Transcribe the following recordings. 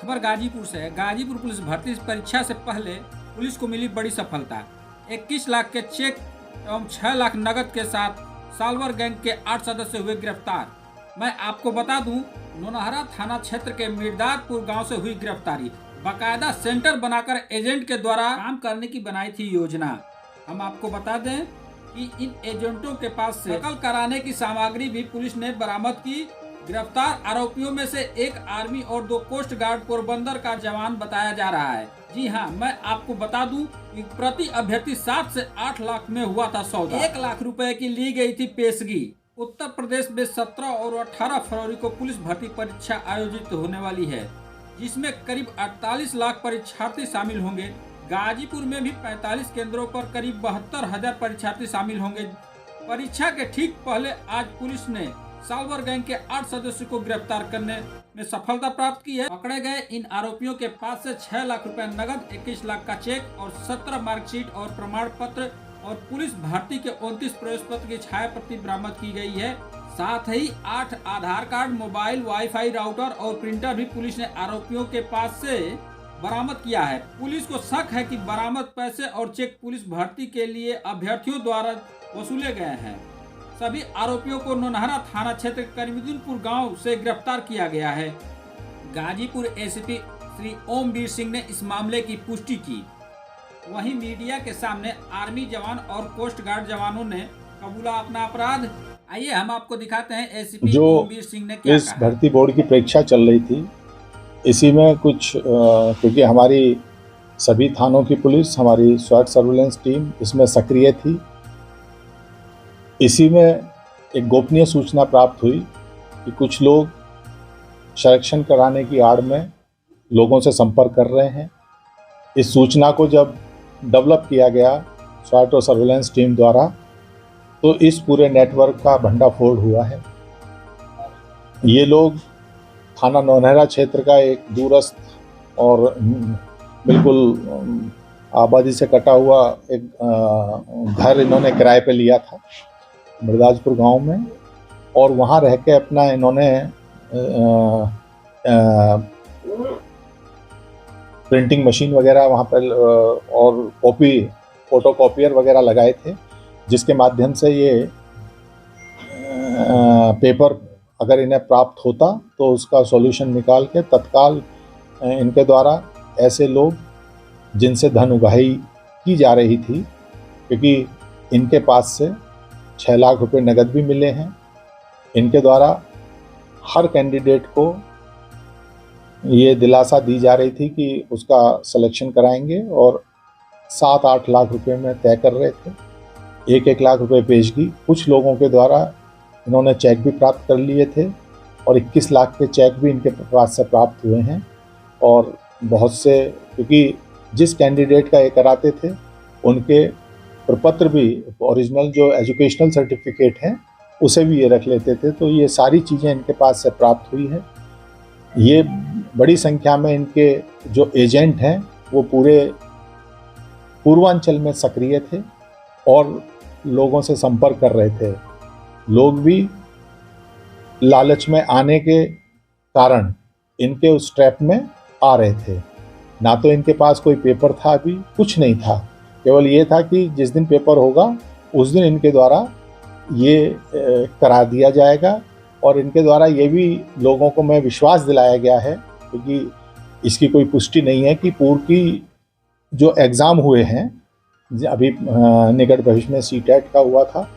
खबर गाजीपुर से है। गाजीपुर पुलिस भर्ती परीक्षा से पहले पुलिस को मिली बड़ी सफलता। 21 लाख के चेक एवं 6 लाख नगद के साथ साल्वर गैंग के 8 सदस्य हुए गिरफ्तार। मैं आपको बता दूं, नौनहरा थाना क्षेत्र के मिर्दातपुर गांव से हुई गिरफ्तारी। बाकायदा सेंटर बनाकर एजेंट के द्वारा काम करने की बनाई थी योजना। हम आपको बता दें कि इन एजेंटों के पास से नकल कराने की सामग्री भी पुलिस ने बरामद की। गिरफ्तार आरोपियों में से एक आर्मी और 2 कोस्ट गार्ड पोरबंदर का जवान बताया जा रहा है। जी हां, मैं आपको बता दूं कि प्रति अभ्यर्थी 7 से 8 लाख में हुआ था सौदा। 1 लाख रुपए की ली गई थी पेशगी। उत्तर प्रदेश में 17 और 18 फरवरी को पुलिस भर्ती परीक्षा आयोजित होने वाली है, जिसमें करीब 48 लाख परीक्षार्थी शामिल होंगे। गाजीपुर में भी 45 केंद्रों पर करीब 72,000 परीक्षार्थी शामिल होंगे। परीक्षा के ठीक पहले आज पुलिस ने साल्वर गैंग के 8 सदस्यों को गिरफ्तार करने में सफलता प्राप्त की है। पकड़े गए इन आरोपियों के पास से 6 लाख रुपए नगद, 21 लाख का चेक और 17 मार्कशीट और प्रमाण पत्र और पुलिस भर्ती के 29 प्रवेश पत्र की छाया प्रति बरामद की गई है। साथ ही 8 आधार कार्ड, मोबाइल, वाईफाई राउटर और प्रिंटर भी पुलिस ने आरोपियों के पास से बरामद किया है। पुलिस को शक है कि बरामद पैसे और चेक पुलिस भर्ती के लिए अभ्यर्थियों द्वारा वसूले गए हैं। सभी आरोपियों को नौनहरा थाना क्षेत्र करीमुद्दीनपुर गांव से गिरफ्तार किया गया है। गाजीपुर एसीपी श्री ओमवीर सिंह ने इस मामले की पुष्टि की। वहीं मीडिया के सामने आर्मी जवान और कोस्ट गार्ड जवानों ने कबूला अपना अपराध। आइए हम आपको दिखाते हैं एसीपी ओमवीर सिंह ने क्या इस भर्ती बोर्ड की परीक्षा चल रही थी। इसी में कुछ क्योंकि हमारी सभी थानों की पुलिस, हमारी स्वाट सर्विलेंस टीम इसमें सक्रिय थी। इसी में एक गोपनीय सूचना प्राप्त हुई कि कुछ लोग संरक्षण कराने की आड़ में लोगों से संपर्क कर रहे हैं। इस सूचना को जब डेवलप किया गया स्वाट और सर्विलेंस टीम द्वारा, तो इस पूरे नेटवर्क का भंडाफोड़ हुआ है। ये लोग थाना नौनहरा क्षेत्र का एक दूरस्थ और बिल्कुल आबादी से कटा हुआ एक घर इन्होंने किराए पे लिया था मिर्दातपुर गांव में, और वहां रह के अपना इन्होंने प्रिंटिंग मशीन वगैरह वहां पर और फोटो कॉपियर वगैरह लगाए थे, जिसके माध्यम से ये पेपर अगर इन्हें प्राप्त होता तो उसका सॉल्यूशन निकाल के तत्काल इनके द्वारा ऐसे लोग जिनसे धन उगाही की जा रही थी, क्योंकि इनके पास से 6 लाख रुपए नगद भी मिले हैं। इनके द्वारा हर कैंडिडेट को ये दिलासा दी जा रही थी कि उसका सिलेक्शन कराएंगे और 7-8 लाख रुपए में तय कर रहे थे। 1-1 लाख रुपए पेशगी। कुछ लोगों के द्वारा इन्होंने चेक भी प्राप्त कर लिए थे और 21 लाख के चेक भी इनके पास से प्राप्त हुए हैं। और बहुत से, क्योंकि जिस कैंडिडेट का ये कराते थे उनके प्रपत्र भी, ओरिजिनल जो एजुकेशनल सर्टिफिकेट हैं उसे भी ये रख लेते थे। तो ये सारी चीज़ें इनके पास से प्राप्त हुई है। ये बड़ी संख्या में इनके जो एजेंट हैं वो पूरे पूर्वांचल में सक्रिय थे और लोगों से संपर्क कर रहे थे। लोग भी लालच में आने के कारण इनके उस ट्रैप में आ रहे थे। ना तो इनके पास कोई पेपर था, अभी कुछ नहीं था, केवल ये था कि जिस दिन पेपर होगा उस दिन इनके द्वारा ये करा दिया जाएगा। और इनके द्वारा ये भी लोगों को मैं विश्वास दिलाया गया है, क्योंकि इसकी कोई पुष्टि नहीं है कि पूर्व की जो एग्ज़ाम हुए हैं, अभी निकट भविष्य में सीटेट का हुआ था,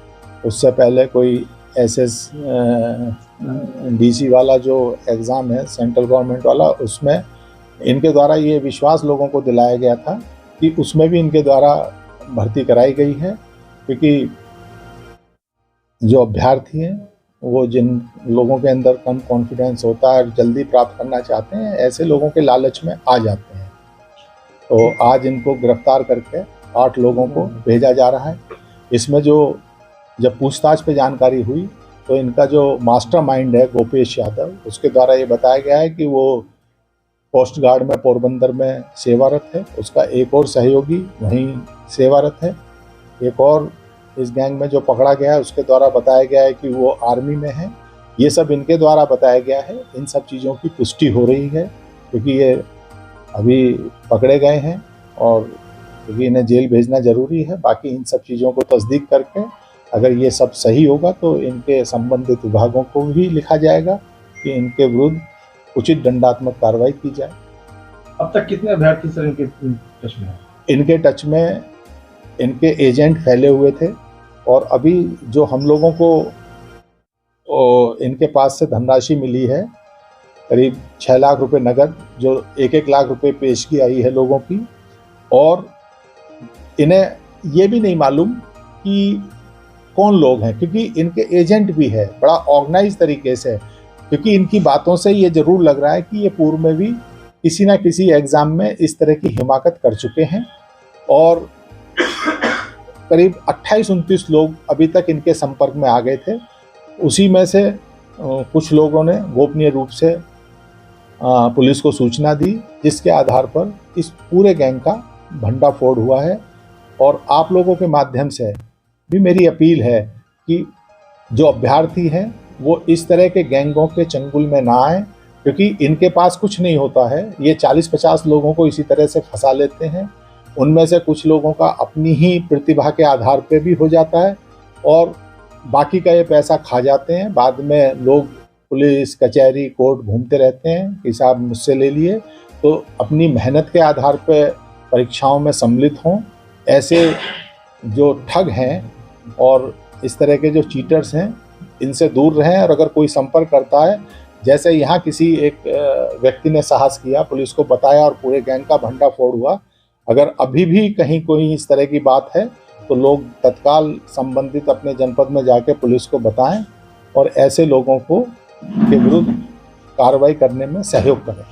उससे पहले कोई एसएस डीसी वाला जो एग्ज़ाम है सेंट्रल गवर्नमेंट वाला, उसमें इनके द्वारा ये विश्वास लोगों को दिलाया गया था कि उसमें भी इनके द्वारा भर्ती कराई गई है। क्योंकि जो अभ्यर्थी हैं वो जिन लोगों के अंदर कम कॉन्फिडेंस होता है और जल्दी प्राप्त करना चाहते हैं, ऐसे लोगों के लालच में आ जाते हैं। तो आज इनको गिरफ्तार करके 8 लोगों को भेजा जा रहा है। इसमें जब पूछताछ पे जानकारी हुई तो इनका जो मास्टरमाइंड है गोपेश यादव, उसके द्वारा ये बताया गया है कि वो कोस्ट गार्ड में पोरबंदर में सेवारत है। उसका एक और सहयोगी वहीं सेवारत है। एक और इस गैंग में जो पकड़ा गया है उसके द्वारा बताया गया है कि वो आर्मी में है। ये सब इनके द्वारा बताया गया है। इन सब चीज़ों की पुष्टि हो रही है क्योंकि ये अभी पकड़े गए हैं और क्योंकि इन्हें जेल भेजना ज़रूरी है। बाकी इन सब चीज़ों को तस्दीक करके अगर ये सब सही होगा तो इनके संबंधित विभागों को भी लिखा जाएगा कि इनके विरुद्ध उचित दंडात्मक कार्रवाई की जाए। अब तक कितने अभ्यर्थी सर इनके टच में हैं? इनके टच में इनके एजेंट फैले हुए थे और अभी जो हम लोगों को इनके पास से धनराशि मिली है करीब 6 लाख रुपए नगद, जो 1-1 लाख रुपए पेशगी आई है लोगों की, और इन्हें ये भी नहीं मालूम कि कौन लोग हैं, क्योंकि इनके एजेंट भी है बड़ा ऑर्गेनाइज तरीके से। क्योंकि इनकी बातों से ये ज़रूर लग रहा है कि ये पूर्व में भी किसी ना किसी एग्ज़ाम में इस तरह की हिमाकत कर चुके हैं और करीब 28-29 लोग अभी तक इनके संपर्क में आ गए थे। उसी में से कुछ लोगों ने गोपनीय रूप से पुलिस को सूचना दी, जिसके आधार पर इस पूरे गैंग का भंडाफोड़ हुआ है। और आप लोगों के माध्यम से भी मेरी अपील है कि जो अभ्यर्थी हैं वो इस तरह के गैंगों के चंगुल में ना आए, क्योंकि इनके पास कुछ नहीं होता है। ये 40-50 लोगों को इसी तरह से फंसा लेते हैं। उनमें से कुछ लोगों का अपनी ही प्रतिभा के आधार पे भी हो जाता है और बाकी का ये पैसा खा जाते हैं। बाद में लोग पुलिस कचहरी कोर्ट घूमते रहते हैं कि साहब मुझसे ले लिए। तो अपनी मेहनत के आधार पे परीक्षाओं में सम्मिलित हों। ऐसे जो ठग हैं और इस तरह के जो चीटर्स हैं इनसे दूर रहें। और अगर कोई संपर्क करता है, जैसे यहाँ किसी एक व्यक्ति ने साहस किया, पुलिस को बताया और पूरे गैंग का भंडाफोड़ हुआ, अगर अभी भी कहीं कोई इस तरह की बात है तो लोग तत्काल संबंधित अपने जनपद में जाके पुलिस को बताएं और ऐसे लोगों को के विरुद्ध कार्रवाई करने में सहयोग करें।